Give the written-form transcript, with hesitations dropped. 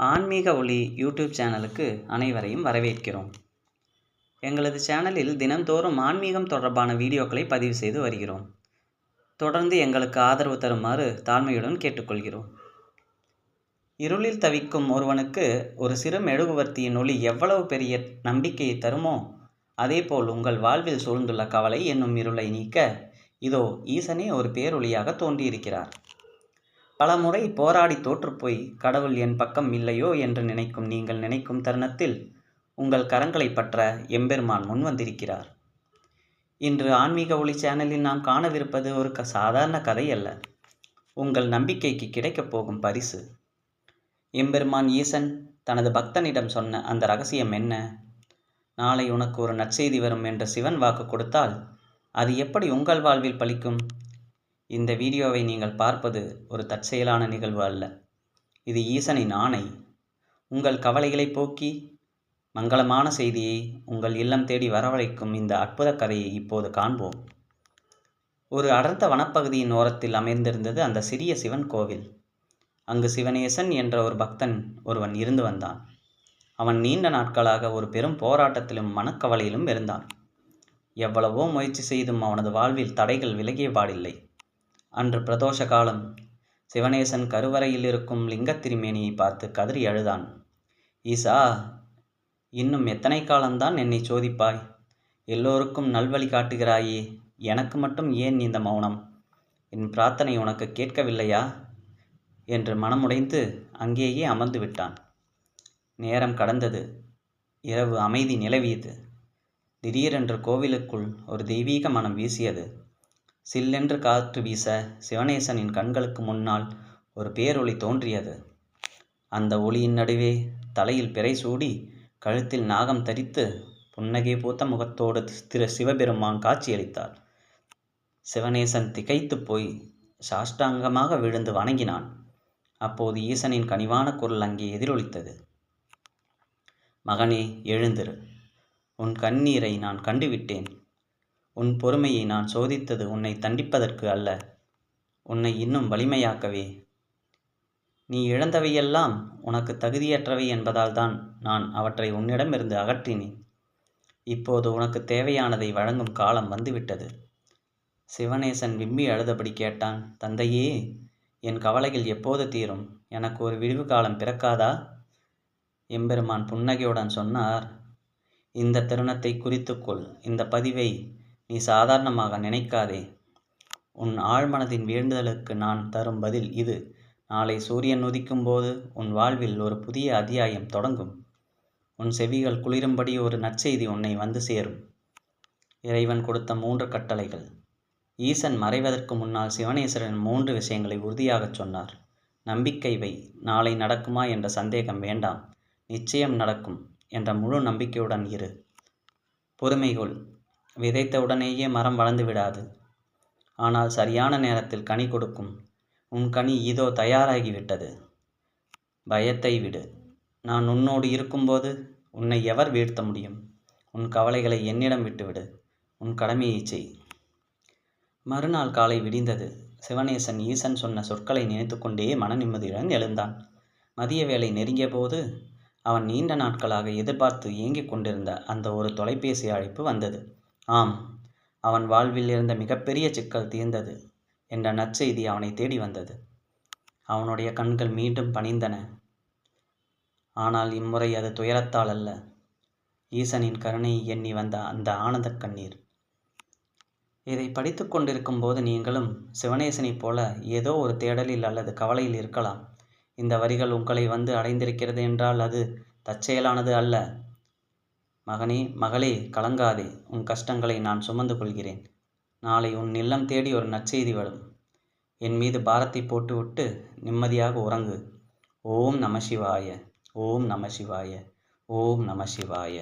ஆன்மீக ஒளி யூடியூப் சேனலுக்கு அனைவரையும் வரவேற்கிறோம். எங்களது சேனலில் தினந்தோறும் ஆன்மீகம் தொடர்பான வீடியோக்களை பதிவு செய்து வருகிறோம். தொடர்ந்து எங்களுக்கு ஆதரவு தருமாறு தாழ்மையுடன் கேட்டுக்கொள்கிறோம். இருளில் தவிக்கும் ஒருவனுக்கு ஒரு சிறு மெழுகுவர்த்தியின் ஒளி எவ்வளவு பெரிய நம்பிக்கையை தருமோ, அதேபோல் உங்கள் வாழ்வில் சூழ்ந்துள்ள கவலை என்னும் இருளை நீக்க இதோ ஈசனே ஒரு பேரொளியாக தோன்றியிருக்கிறார். பல முறை போராடி தோற்றுப்போய் கடவுள் என் பக்கம் இல்லையோ என்று நினைக்கும் நீங்கள் நினைக்கும் தருணத்தில் உங்கள் கரங்களை பற்ற எம்பெருமான் முன் வந்திருக்கிறார். இன்று ஆன்மீக ஒளி சேனலில் நாம் காணவிருப்பது ஒரு சாதாரண கதை அல்ல, உங்கள் நம்பிக்கைக்கு கிடைக்கப் போகும் பரிசு. எம்பெருமான் ஈசன் தனது பக்தனிடம் சொன்ன அந்த ரகசியம் என்ன? நாளை உனக்கு ஒரு நற்செய்தி வரும் என்று சிவன் வாக்கு கொடுத்தால் அது எப்படி உங்கள் வாழ்வில் பலிக்கும்? இந்த வீடியோவை நீங்கள் பார்ப்பது ஒரு தற்செயலான நிகழ்வு அல்ல, இது ஈசனின் ஆணை. உங்கள் கவலைகளை போக்கி மங்களமான செய்தியை உங்கள் இல்லம் தேடி வரவழைக்கும் இந்த அற்புத கதையை இப்போது காண்போம். ஒரு அடர்ந்த வனப்பகுதியின் ஓரத்தில் அமைந்திருந்தது அந்த சிறிய சிவன் கோவில். அங்கு சிவனேசன் என்ற ஒரு பக்தன் ஒருவன் இருந்து வந்தான். அவன் நீண்ட நாட்களாக ஒரு பெரும் போராட்டத்திலும் மனக்கவலையிலும் இருந்தான். எவ்வளவோ முயற்சி செய்தும் அவனது வாழ்வில் தடைகள் விலகிய பாடில்லை. அன்று பிரதோஷ காலம். சிவனேசன் கருவறையில் இருக்கும் லிங்கத் திருமேனியை பார்த்து கதறி அழுதான். ஈசா, இன்னும் எத்தனை காலம்தான் என்னை சோதிப்பாய்? எல்லோருக்கும் நல்வழி காட்டுகிறாயே, எனக்கு மட்டும் ஏன் இந்த மௌனம்? என் பிரார்த்தனை உனக்கு கேட்கவில்லையா என்று மனமுடைந்து அங்கேயே அமர்ந்து விட்டான். நேரம் கடந்தது. இரவு அமைதி நிலவியது. திடீரென்று கோவிலுக்குள் ஒரு தெய்வீக மனம் வீசியது. சில்லென்று காற்று வீச சிவனேசனின் கண்களுக்கு முன்னால் ஒரு பேரொளி தோன்றியது. அந்த ஒளியின் நடுவே தலையில் பிறை சூடி கழுத்தில் நாகம் தரித்து புன்னகை பூத்த முகத்தோடு திரு சிவபெருமான் காட்சியளித்தார். சிவனேசன் திகைத்து போய் சாஷ்டாங்கமாக விழுந்து வணங்கினான். அப்போது ஈசனின் கனிவான குரல் அங்கே எதிரொலித்தது. மகனே, எழுந்திரு. உன் கண்ணீரை நான் கண்டுவிட்டேன். உன் பொறுமையை நான் சோதித்தது உன்னை தண்டிப்பதற்கு அல்ல, உன்னை இன்னும் வலிமையாக்கவே. நீ இழந்தவையெல்லாம் உனக்கு தகுதியற்றவை என்பதால் தான் நான் அவற்றை உன்னிடமிருந்து அகற்றினேன். இப்போது உனக்கு தேவையானதை வழங்கும் காலம் வந்துவிட்டது. சிவனேசன் விம்மி அழுதபடி கேட்டான். தந்தையே, என் கவலைகள் எப்போது தீரும்? எனக்கு ஒரு விடிவு காலம் பிறக்காதா? எம்பெருமான் புன்னகையுடன் சொன்னார், இந்த தருணத்தை குறித்துக்கொள். இந்த பதிவை நீ சாதாரணமாக நினைக்காதே. உன் ஆழ்மனதின் வேண்டுதலுக்கு நான் தரும் பதில் இது. நாளை சூரியன் உதிக்கும் போது உன் வாழ்வில் ஒரு புதிய அத்தியாயம் தொடங்கும். உன் செவிகள் குளிரும்படி ஒரு நற்செய்தி உன்னை வந்து சேரும். இறைவன் கொடுத்த 3 கட்டளைகள். ஈசன் மறைவதற்கு முன்னால் சிவனேஸ்வரன் 3 விஷயங்களை உறுதியாகச் சொன்னார். நம்பிக்கை வை. நாளை நடக்குமா என்ற சந்தேகம் வேண்டாம். நிச்சயம் நடக்கும் என்ற முழு நம்பிக்கையுடன் இரு. பொறுமை கொள். விதைத்த உடனேயே மரம் வளர்ந்து விடாது, ஆனால் சரியான நேரத்தில் கனி கொடுக்கும். உன் கனி இதோ தயாராகிவிட்டது. பயத்தை விடு. நான் உன்னோடு இருக்கும்போது உன்னை எவர் வீழ்த்த முடியும்? உன் கவலைகளை என்னிடம் விட்டுவிடு. உன் கடமையை செய். மறுநாள் காலை விடிந்தது. சிவனேசன் ஈசன் சொன்ன சொற்களை நினைத்து கொண்டே மன நிம்மதியுடன் எழுந்தான். மதிய வேளை நெருங்கிய போது அவன் நீண்ட நாட்களாக எதிர்பார்த்து ஏங்கிக் கொண்டிருந்த அந்த ஒரு தொலைபேசி அழைப்பு வந்தது. ஆம், அவன் வாழ்வில் இருந்த மிகப்பெரிய சிக்கல் தீர்ந்தது என்ற நற்செய்தி அவனை தேடி வந்தது. அவனுடைய கண்கள் மீண்டும் பணிந்தன. ஆனால் இம்முறை அது துயரத்தால் அல்ல, ஈசனின் கருணை எண்ணி வந்த அந்த ஆனந்த கண்ணீர். இதை படித்து கொண்டிருக்கும் போது நீங்களும் சிவனேசனைப் போல ஏதோ ஒரு தேடலில் அல்லது கவலையில் இருக்கலாம். இந்த வரிகள் உங்களை வந்து அடைந்திருக்கிறது என்றால் அது தற்செயலானது அல்ல. மகனே, மகளே, கலங்காதே. உன் கஷ்டங்களை நான் சுமந்து கொள்கிறேன். நாளை உன் இல்லம் தேடி ஒரு நற்செய்தி வரும். என் மீது பாரத்தை போட்டுவிட்டு நிம்மதியாக உறங்கு. ஓம் நம சிவாய. ஓம் நம சிவாய. ஓம் நம சிவாய.